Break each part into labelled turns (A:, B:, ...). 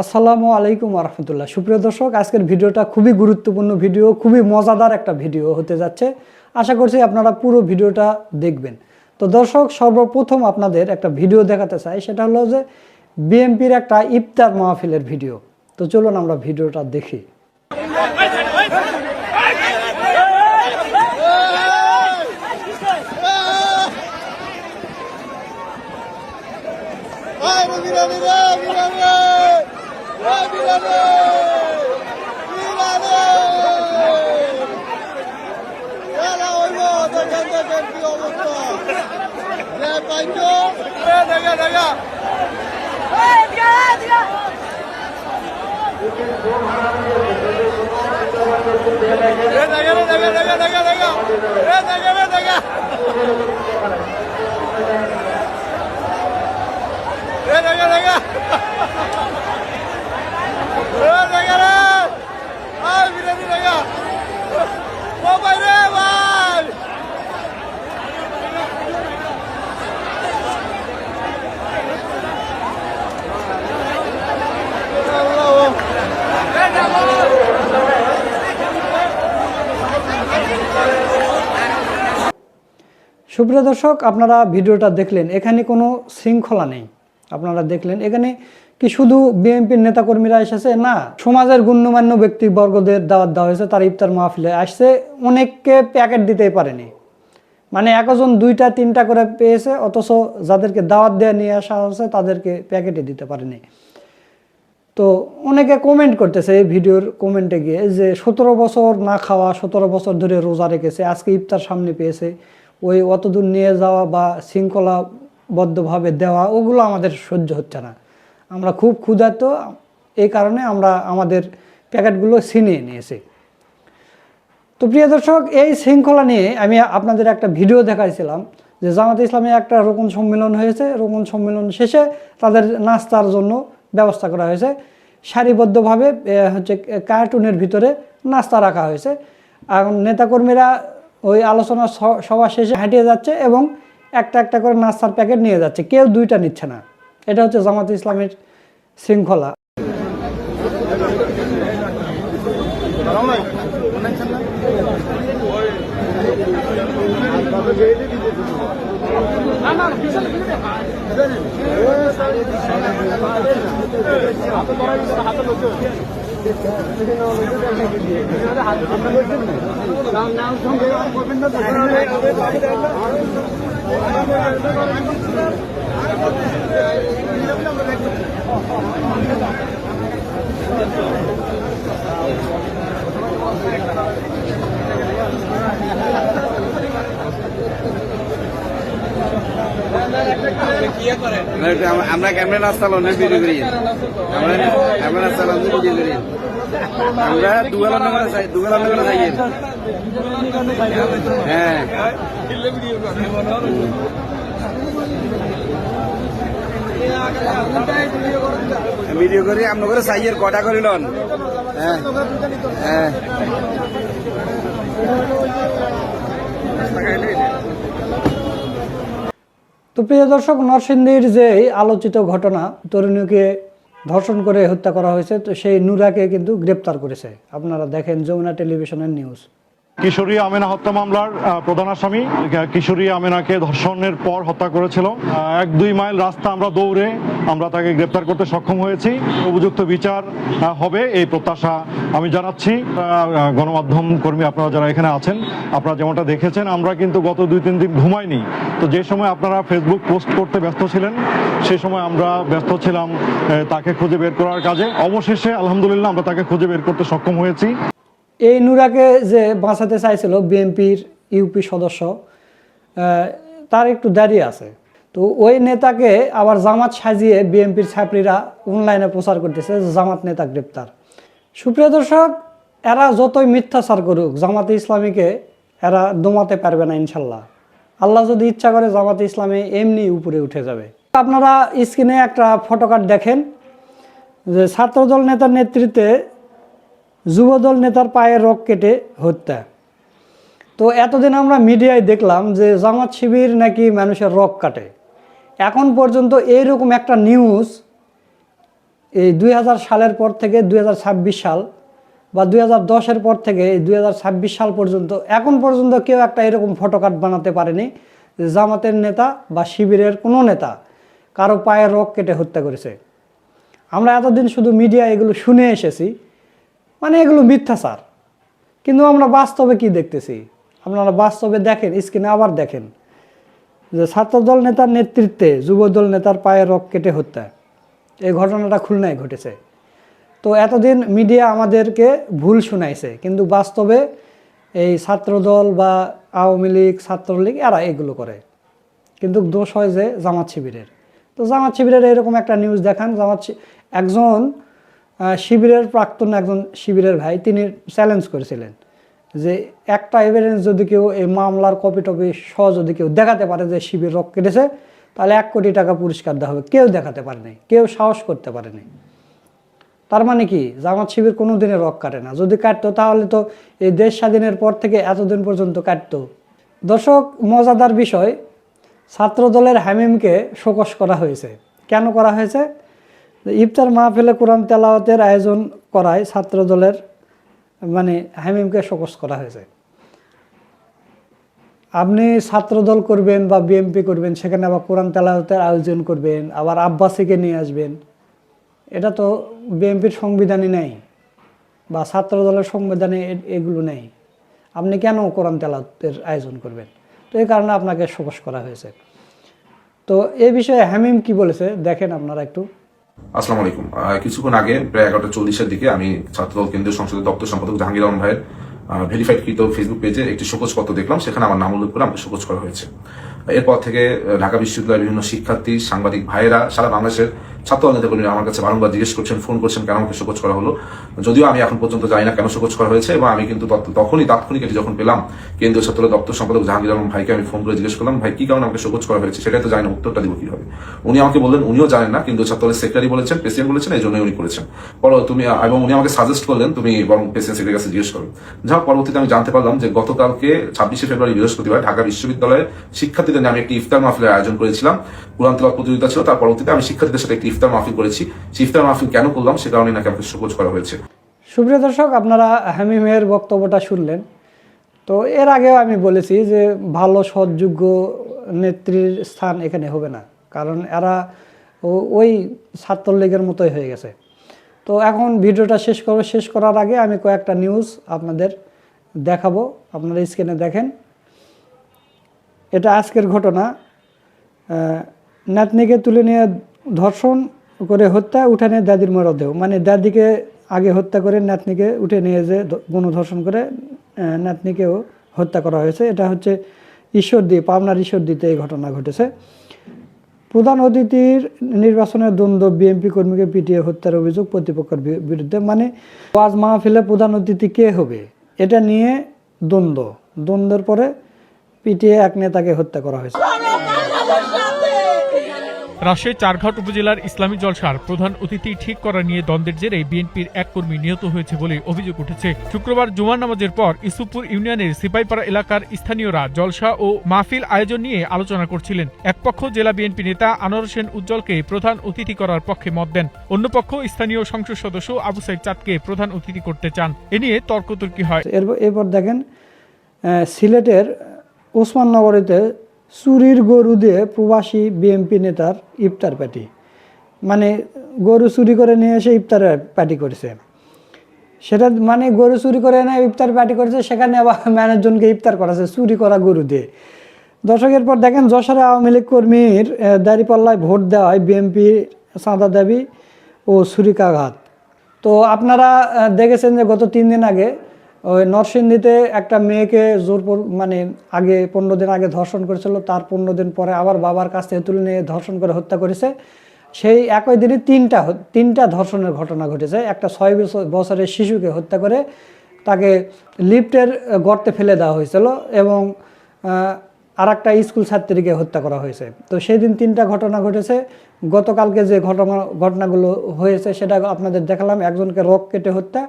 A: আসসালামু আলাইকুম রহমতুল্লাহ। সুপ্রিয় দর্শক, আজকের ভিডিওটা খুবই গুরুত্বপূর্ণ ভিডিও, খুবই মজাদার একটা ভিডিও হতে যাচ্ছে। আশা করছি আপনারা পুরো ভিডিওটা দেখবেন। তো দর্শক, সর্বপ্রথম আপনাদের একটা ভিডিও দেখাতে চাই, সেটা হলো যে বিএনপির একটা ইফতার মাহফিলের ভিডিও। তো চলুন আমরা ভিডিওটা দেখি। সুপ্রিয় দর্শক, আপনারা ভিডিওটা দেখলেন, এখানে কোনো শৃঙ্খলা নেই। আপনারা দেখলেন এখানে কি শুধু বিএনপির নেতাকর্মীরা এসেছে? না, সমাজের গণ্যমান্য ব্যক্তিবর্গদের দাওয়াত দেওয়া হয়েছে। তার ইফতার মাহফিলে আসছে, অনেককে প্যাকেট দিতেই পারেনি। মানে একজন দুইটা তিনটা করে পেয়েছে, অথচ যাদেরকে দাওয়াত দেওয়া নিয়ে আসা হয়েছে তাদেরকে প্যাকেটে দিতে পারেনি। তো অনেকে কমেন্ট করতেছে এই ভিডিওর কমেন্টে গিয়ে যে 17 বছর না খাওয়া, 17 বছর ধরে রোজা রেখেছে, আজকে ইফতার সামনে পেয়েছে, ওই অতদূর নিয়ে যাওয়া বা শৃঙ্খলাবদ্ধভাবে দেওয়া, ওগুলো আমাদের সহ্য হচ্ছে না। আমরা খুব ক্ষুধার্ত, এই কারণে আমরা আমাদের প্যাকেটগুলো ছিনিয়ে নিয়েছি। তো প্রিয় দর্শক, এই শৃঙ্খলা নিয়ে আমি আপনাদের একটা ভিডিও দেখাইছিলাম যে জামাতে ইসলামী একটা রোকন সম্মেলন হয়েছে। রোকন সম্মেলন শেষে তাদের নাস্তার জন্য ব্যবস্থা করা হয়েছে। সারিবদ্ধভাবে কার্টুনের ভিতরে নাস্তা রাখা হয়েছে। এখন নেতাকর্মীরা ওই আলোচনা সভা শেষে হাঁটিয়ে যাচ্ছে এবং একটা একটা করে নাস্তার প্যাকেট নিয়ে যাচ্ছে, কেউ দুইটা নিচ্ছে না। এটা হচ্ছে জামাতে ইসলামের শৃঙ্খলা।
B: আমরা ক্যামেরা নাস্তা লোন ভিডিও করি, আমরা নাস্তা লোন ভিডিও করি, আমরা দুগাল করে যাই। হ্যাঁ, ভিডিও করি আপনার করে সাইয়ের কটা করিলন। হ্যাঁ হ্যাঁ,
A: তো প্রিয় দর্শক, নরসিংদীর যে আলোচিত ঘটনা, তরুণীকে ধর্ষণ করে হত্যা করা হয়েছে, তো সেই নুরাকে কিন্তু গ্রেপ্তার করেছে। আপনারা দেখেন যমুনা টেলিভিশনের নিউজ।
C: কিশোরী আমেনা হত্যা মামলার প্রধান আসামি কিশোরী আমেনাকে ধর্ষণের পর হত্যা করেছিল। 1-2 মাইল রাস্তা আমরা দৌড়ে আমরা তাকে গ্রেপ্তার করতে সক্ষম হয়েছি। উপযুক্ত বিচার হবে এই প্রত্যাশা আমি জানাচ্ছি। গণমাধ্যম কর্মী আপনারা যারা এখানে আছেন, আপনারা যেমনটা দেখেছেন, আমরা কিন্তু গত 2-3 দিন ঘুমাইনি। তো যে সময় আপনারা ফেসবুক পোস্ট করতে ব্যস্ত ছিলেন, সেই সময় আমরা ব্যস্ত ছিলাম তাকে খুঁজে বের করার কাজে। অবশেষে আলহামদুলিল্লাহ আমরা তাকে খুঁজে বের করতে সক্ষম হয়েছি।
A: এই নুরাকে যে বাঁচাতে চাইছিল বিএনপির ইউপি সদস্য, তার একটু দাঁড়িয়ে আছে। তো ওই নেতাকে আবার জামাত সাজিয়ে বিএনপির ছাত্রীরা অনলাইনে প্রচার করতেছে জামাত নেতা গ্রেপ্তার। সুপ্রিয় দর্শক, এরা যতই মিথ্যাচার করুক, জামাতে ইসলামীকে এরা দমাতে পারবে না ইনশাল্লাহ। আল্লাহ যদি ইচ্ছা করে জামাতে ইসলামী এমনি উপরে উঠে যাবে। আপনারা স্ক্রিনে একটা ফটোকার্ড দেখেন যে ছাত্রদল নেতার নেতৃত্বে যুবদল নেতার পায়ের রক কেটে হত্যা। তো এতদিন আমরা মিডিয়ায় দেখলাম যে জামাত শিবির নাকি মানুষের রক কাটে। এখন পর্যন্ত এইরকম একটা নিউজ এই 2000 সালের পর থেকে 2026 সাল বা 2010-এর পর থেকে এই 2026 সাল পর্যন্ত এখন পর্যন্ত কেউ একটা এরকম ফটোকার্ড বানাতে পারেনি যে জামাতের নেতা বা শিবিরের কোনো নেতা কারো পায়ের রক কেটে হত্যা করেছে। আমরা এতদিন শুধু মিডিয়া এগুলো শুনে এসেছি, মানে এগুলো মিথ্যাচার। কিন্তু আমরা বাস্তবে কি দেখতেছি, আপনারা বাস্তবে দেখেন, স্ক্রিনে আবার দেখেন যে ছাত্রদল নেতার নেতৃত্বে যুবদল নেতার পায়ের রক কেটে হত্যা, এই ঘটনাটা খুলনায় ঘটেছে। তো এতদিন মিডিয়া আমাদেরকে ভুল শুনাইছে, কিন্তু বাস্তবে এই ছাত্রদল বা আওয়ামী লীগ, ছাত্রলীগ এরা এগুলো করে, কিন্তু দোষ হয় যে জামাত শিবিরের। তো জামাত শিবিরের এরকম একটা নিউজ দেখান, একজন শিবিরের প্রাক্তন একজন শিবিরের ভাই তিনি চ্যালেঞ্জ করেছিলেন যে একটা এভিডেন্স যদি কেউ এই মামলার কপি টপি সহ যদি কেউ দেখাতে পারে যে শিবির রক কেটেছে, তাহলে 1 কোটি টাকা পুরস্কার দেওয়া হবে। কেউ দেখাতে পারেনি, কেউ সাহস করতে পারেনি। তার মানে কি, জামাত শিবির কোনো দিনে রক কাটে না। যদি কাটতো তাহলে তো এই দেশ স্বাধীনের পর থেকে এতদিন পর্যন্ত কাটতো। দর্শক, মজাদার বিষয়, ছাত্রদলের হামিমকে শোকজ করা হয়েছে। কেন করা হয়েছে? ইফতার মাহফিলে কোরআন তেলাওয়াতের আয়োজন করায় ছাত্রদলের মানে হামিমকে শোকজ করা হয়েছে। আপনি ছাত্রদল করবেন বা বিএমপি করবেন, সেখানে আবার কোরআন তেলাওয়াতের আয়োজন করবেন, আবার আব্বাসীকে নিয়ে আসবেন, এটা তো বিএমপির সংবিধানে নেই বা ছাত্রদলের সংবিধানে এগুলো নেই। আপনি কেন কোরআন তেলাওয়াতের আয়োজন করবেন? তো এই কারণে আপনাকে শোকজ করা হয়েছে। তো এই বিষয়ে হামিম কি বলেছে দেখেন আপনারা একটু।
D: আসসালামু আলাইকুম। কিছুক্ষণ আগে প্রায় 11:40-এর দিকে আমি ছাত্রদল কেন্দ্রীয় সংসদের দপ্তর সম্পাদক জাহাঙ্গীর আলম ভাইয়ের ভেরিফাইড কৃত ফেসবুক পেজে একটি শোকজপত্র দেখলাম, সেখানে আমার নাম উল্লেখ করে আমাকে শোকজ করা হয়েছে। এরপর থেকে ঢাকা বিশ্ববিদ্যালয়ের বিভিন্ন শিক্ষার্থী, সাংবাদিক ভাইয়েরা, সারা বাংলাদেশের ছাত্র নেতাকর্মীরা আমার কাছে বারংবার জিজ্ঞেস করছেন, ফোন করছেন কেন আমাকে শোকজ করা হলো। যদিও আমি এখন পর্যন্ত জানি না কেন শোকজ করা হয়েছে, এবং আমি কিন্তু তখনই তাৎক্ষণিক এটি যখন পেলাম, কেন্দ্রীয় ছাত্রদল দপ্তর সম্পাদক জাহাঙ্গীর আলম ভাইকে আমি ফোন করে জিজ্ঞেস করলাম, ভাই কি কারণে আমাকে শোকজ করা হয়েছে, সেটাই তো জানি না, উত্তরটা দিব কিভাবে। উনি আমাকে বললেন উনিও জানেন না, কিন্তু ছাত্রদলের সেক্রেটারি বলেছেন, প্রেসিডেন্ট বলেছেন, এই জন্যই উনি করেছেন। এবং উনি আমাকে সাজেস্ট করলেন তুমি বরং প্রেসিডেন্ট সেক্রেটারির কাছে জিজ্ঞেস করো। যা পরবর্তীতে আমি জানতে পারলাম যে গতকালকে 26শে ফেব্রুয়ারি বৃহস্পতিবার ঢাকা বিশ্ববিদ্যালয়ের শিক্ষার্থীদের নিয়ে আমি একটি ইফতার মাহফিলের আয়োজন করেছিলাম। কোরআন তেলাওয়াত প্রতিযোগিতা ছিল, তার পরবর্তীতে আমি শিক্ষার্থীদের সাথে একটি ইফতার মাহফিল করেছি। সেই ইফতার মাহফিল কেন করলাম সে কারণে নাকি আমাকে শোকজ করা হয়েছে।
A: সুপ্রিয় দর্শক, আপনারা হামিমের বক্তব্যটা শুনলেন। তো এর আগেও আমি বলেছি যে ভালো সৎযোগ্য নেত্রীর স্থান এখানে হবে না, কারণ এরা ওই ছাত্রলীগের মতোই হয়ে গেছে। তো এখন ভিডিওটা শেষ করবো। শেষ করার আগে আমি কয়েকটা নিউজ আপনাদের দেখাবো, আপনারা স্ক্রিনে দেখেন। এটা আজকের ঘটনা। নাতনিকে তুলে নিয়ে ধর্ষণ করে হত্যা, উঠানে দাদির মরদেহ। মানে দাদিকে আগে হত্যা করে নাতনিকে উঠে নিয়ে যে গণধর্ষণ করে নাতনিকেও হত্যা করা হয়েছে। এটা হচ্ছে ঈশ্বরদী, পাবনার ঈশ্বরদীতে এই ঘটনা ঘটেছে। প্রধান অতিথির নির্বাচনের দ্বন্দ্ব, বিএনপি কর্মীকে পিটিয়ে হত্যার অভিযোগ প্রতিপক্ষের বিরুদ্ধে। মানে ওয়াজ মাহফিলে প্রধান অতিথি কে হবে এটা নিয়ে দ্বন্দ্বের পরে পিটিয়ে এক নেতাকে হত্যা করা হয়েছে।
E: রাজশাহীর চারঘাট উপজেলার ইসলামী জলসার প্রধান অতিথি ঠিক করা নিয়ে দ্বন্দ্বের জেরে বিএনপির এক কর্মী নিহত হয়েছে বলে অভিযোগ উঠেছে। শুক্রবার জুমার নামাজের পর ইসুফপুর ইউনিয়নের সিপাইপাড়া এলাকার স্থানীয়রা জলসা ও মাহফিল আয়োজন নিয়ে আলোচনা করছিলেন। এক পক্ষ জেলা বিএনপি নেতা আনোয়ার হোসেন উজ্জ্বলকে প্রধান অতিথি করার পক্ষে মত দেন, অন্য পক্ষ স্থানীয় সংসদ সদস্য আবু সাইদ চাঁদকে প্রধান অতিথি করতে চান। এ নিয়ে তর্কতর্কি হয়।
A: এরপর দেখেন সিলেটের ওসমাননগরীতে চুরির গরু দিয়ে প্রবাসী বিএনপি নেতার ইফতার পার্টি। মানে গরু চুরি করে নিয়ে এসে ইফতার পার্টি করেছে। সেটা মানে গরু চুরি করে এনে ইফতার পার্টি করেছে, সেখানে আবার মানুষজনকে ইফতার করাছে চুরি করা গরু দিয়ে। দর্শকের পর দেখেন যশোরে আওয়ামী লীগ কর্মীর দাঁড়িপাল্লায় ভোট দেওয়ায় বিএনপি চাঁদা দাবি ও ছুরিকাঘাত। তো আপনারা দেখেছেন যে গত 3 দিন আগে ওই নরসিংদীতে একটা মেয়েকে মানে আগে 15 দিন আগে ধর্ষণ করেছিল, তার 15 দিন পরে আবার বাবার কাছ থেকে তুলে নিয়ে ধর্ষণ করে হত্যা করেছে। সেই একই দিনে তিনটা ধর্ষণের ঘটনা ঘটেছে। একটা 6 বছরের শিশুকে হত্যা করে তাকে লিফটের গর্তে ফেলে দেওয়া হয়েছিল, এবং আর একটা স্কুল ছাত্রীকে হত্যা করা হয়েছে। তো সেই দিন 3টা ঘটনা ঘটেছে। গতকালকে যে ঘটনাগুলো হয়েছে সেটা আপনাদের দেখালাম, একজনকে রক কেটে হত্যা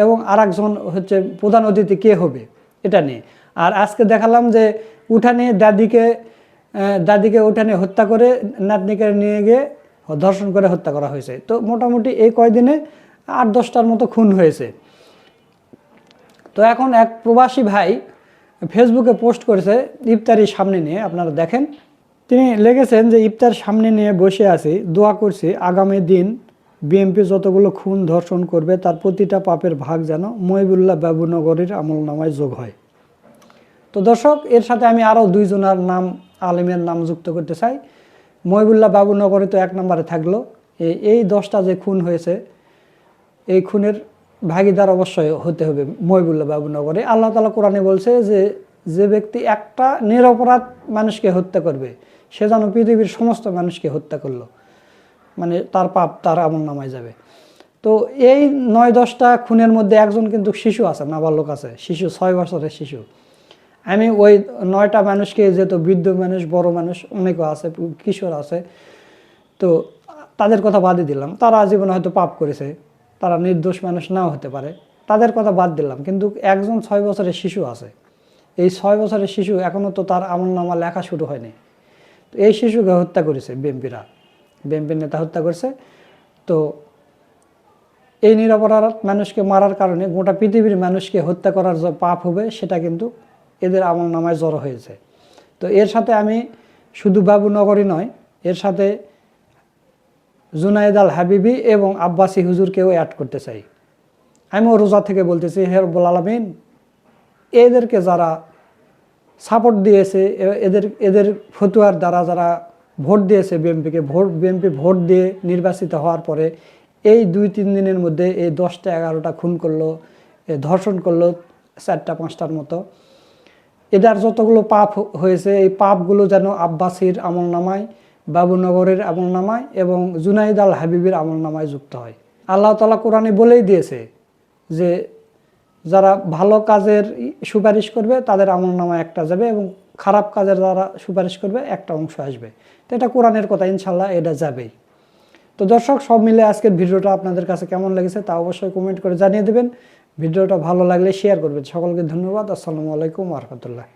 A: এবং আরেকজন হচ্ছে প্রধান অতিথি কে হবে এটা নিয়ে। আর আজকে দেখালাম যে উঠানে দাদিকে উঠানে হত্যা করে নাতনিকে নিয়ে গিয়ে ধর্ষণ করে হত্যা করা হয়েছে। তো মোটামুটি এই কয়দিনে 8-10টার মতো খুন হয়েছে। তো এখন এক প্রবাসী ভাই ফেসবুকে পোস্ট করেছে ইফতারি সামনে নিয়ে, আপনারা দেখেন। তিনি লিখেছেন যে ইফতার সামনে নিয়ে বসে আছি, দোয়া করছি আগামী দিন বিএনপি যতগুলো খুন ধর্ষণ করবে তার প্রতিটা পাপের ভাগ যেন মহিবুল্লাহ বাবুনগরীর আমলনামায় যোগ হয়। তো দর্শক, এর সাথে আমি আরও 2 জনের নাম, আলেমের নাম যুক্ত করতে চাই। মহিবুল্লাহ বাবুনগরী তো 1 নম্বরে থাকলো। এই 10টা যে খুন হয়েছে, এই খুনের ভাগিদার অবশ্যই হতে হবে মহিবুল্লাহ বাবুনগরে। আল্লাহ তাআলা কোরআনে বলছে যে যে ব্যক্তি একটা নিরপরাধ মানুষকে হত্যা করবে সে যেন পৃথিবীর সমস্ত মানুষকে হত্যা করলো, মানে তার পাপ তার আমলনামায় যাবে। তো এই 9-10টা খুনের মধ্যে একজন কিন্তু শিশু আছে, নাবালক আছে, শিশু 6 বছরের শিশু। আমি ওই 9টা মানুষকে, যেহেতু বৃদ্ধ মানুষ, বড় মানুষ অনেকও আছে, কিশোর আছে, তো তাদের কথা বাদই দিলাম। তারা জীবনে হয়তো পাপ করেছে, তারা নির্দোষ মানুষ নাও হতে পারে, তাদের কথা বাদ দিলাম। কিন্তু একজন 6 বছরের শিশু আছে, এই 6 বছরের শিশু এখনও তো তার আমলনামা লেখা শুরু হয়নি। তো এই শিশুকে হত্যা করেছে বিএনপির নেতা হত্যা করেছে। তো এই নিরপরাধ মানুষকে মারার কারণে গোটা পৃথিবীর মানুষকে হত্যা করার যে পাপ হবে সেটা কিন্তু এদের আমলনামায় জড়ো হয়েছে। তো এর সাথে আমি শুধু বাবুনগরী নয়, এর সাথে জুনায়েদ আল হাবিবি এবং আব্বাসী হুজুরকেও অ্যাড করতে চাই। আমিও রোজা থেকে বলতেছি, হে রব্বুল আলামিন, এদেরকে যারা সাপোর্ট দিয়েছে, এদের ফতুয়ার দ্বারা যারা ভোট দিয়েছে বিএনপিকে, বিএনপি ভোট দিয়ে নির্বাচিত হওয়ার পরে এই 2-3 দিনের মধ্যে এই 10টা 11টা খুন করলো, ধর্ষণ করলো 4টা-5টার মতো, এদের যতগুলো পাপ হয়েছে এই পাপগুলো যেন আব্বাসীর আমলনামায়, বাবুনগরের আমলনামায় এবং জুনাইদ আল হাবিবের আমলনামায় যুক্ত হয়। আল্লাহ তাআলা কোরআনে বলেই দিয়েছে যে যারা ভালো কাজের সুপারিশ করবে তাদের আমলনামায় একটা যাবে এবং খারাপ কাজের যারা সুপারিশ করবে একটা অংশ আসবে। তো এটা কোরআনের কথা, ইনশাল্লাহ এটা যাবেই। তো দর্শক, সব মিলে আজকের ভিডিওটা আপনাদের কাছে কেমন লেগেছে তা অবশ্যই কমেন্ট করে জানিয়ে দেবেন। ভিডিওটা ভালো লাগলে শেয়ার করবেন। সকলকে ধন্যবাদ। আসসালামু আলাইকুম ওয়া রাহমাতুল্লাহ।